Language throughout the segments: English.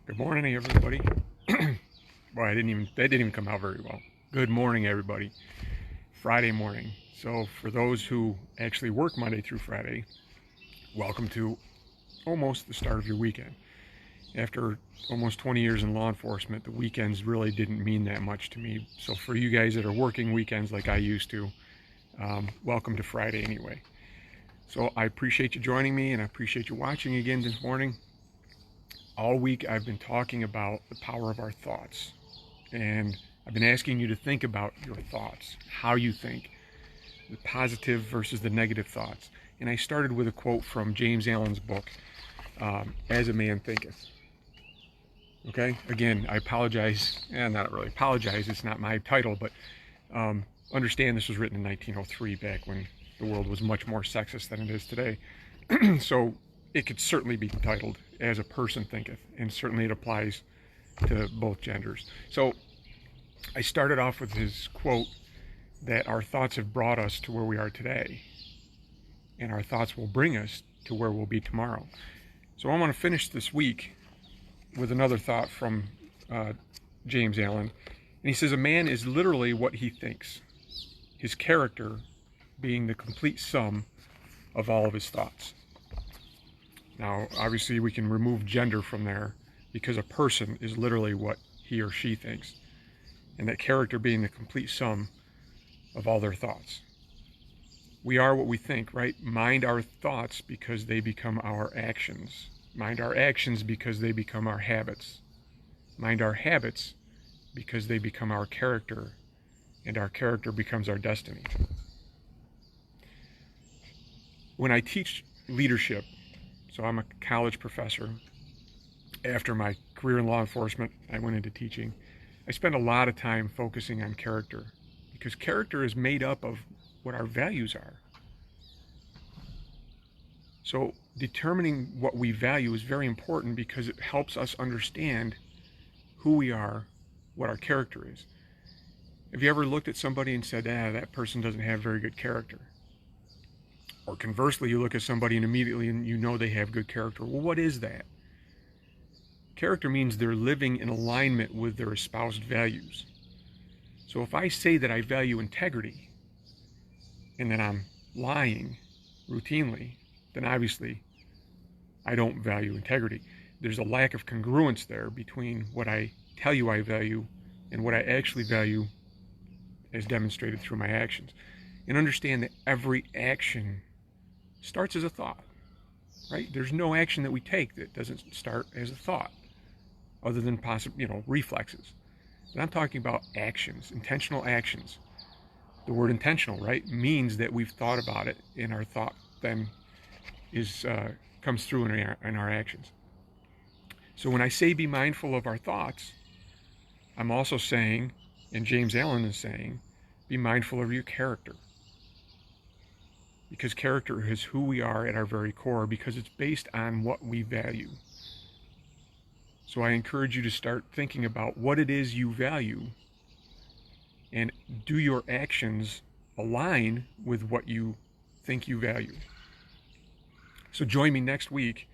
Good morning, everybody. Boy, that didn't even come out very well. Good morning, everybody. Friday morning. So for those who actually work Monday through Friday, welcome to almost the start of your weekend. After almost 20 years in law enforcement, the weekends really didn't mean that much to me. So for you guys that are working weekends like I used to, welcome to Friday anyway. So I appreciate you joining me, and I appreciate you watching again this morning. All week I've been talking about the power of our thoughts, and I've been asking you to think about your thoughts, how you think, the positive versus the negative thoughts. And I started with a quote from James Allen's book, As a Man Thinketh. Okay, again, I apologize, not really apologize, it's not my title, but understand this was written in 1903, back when the world was much more sexist than it is today. So it could certainly be titled As a Person Thinketh, and certainly it applies to both genders. So I started off with his quote that our thoughts have brought us to where we are today, and our thoughts will bring us to where we'll be tomorrow. So I want to finish this week with another thought from James Allen. And he says, a man is literally what he thinks, his character being the complete sum of all of his thoughts. Now, obviously, we can remove gender from there, because a person is literally what he or she thinks, and that character being the complete sum of all their thoughts. We are what we think, right? Mind our thoughts because they become our actions. Mind our actions because they become our habits. Mind our habits because they become our character, and our character becomes our destiny. When I teach leadership, so I'm a college professor. After my career in law enforcement, I went into teaching. I spend a lot of time focusing on character, because character is made up of what our values are. So determining what we value is very important, because it helps us understand who we are, what our character is. Have you ever looked at somebody and said, that person doesn't have very good character? Or conversely, you look at somebody and immediately you know they have good character. Well, what is that? Character means they're living in alignment with their espoused values. So if I say that I value integrity and that I'm lying routinely, then obviously I don't value integrity. There's a lack of congruence there between what I tell you I value and what I actually value as demonstrated through my actions. And understand that every action starts as a thought, right? There's no action that we take that doesn't start as a thought, other than possible, reflexes. But I'm talking about actions, intentional actions. The word intentional, right, means that we've thought about it, and our thought then comes through in our actions. So when I say be mindful of our thoughts, I'm also saying, and James Allen is saying, be mindful of your character. Because character is who we are at our very core, because it's based on what we value. So I encourage you to start thinking about what it is you value, and do your actions align with what you think you value. So join me next week,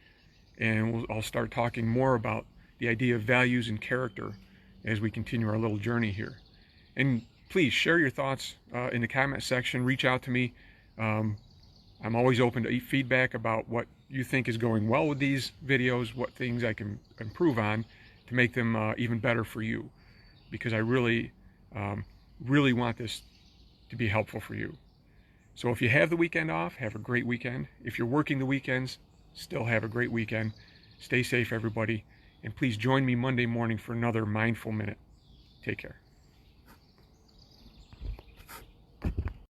and I'll start talking more about the idea of values and character as we continue our little journey here. And please share your thoughts in the comment section. Reach out to me. I'm always open to feedback about what you think is going well with these videos, what things I can improve on to make them even better for you, because I really want this to be helpful for you. So if you have the weekend off, have a great weekend. If you're working the weekends, still have a great weekend. Stay safe, everybody, and please join me Monday morning for another Mindful Minute. Take care.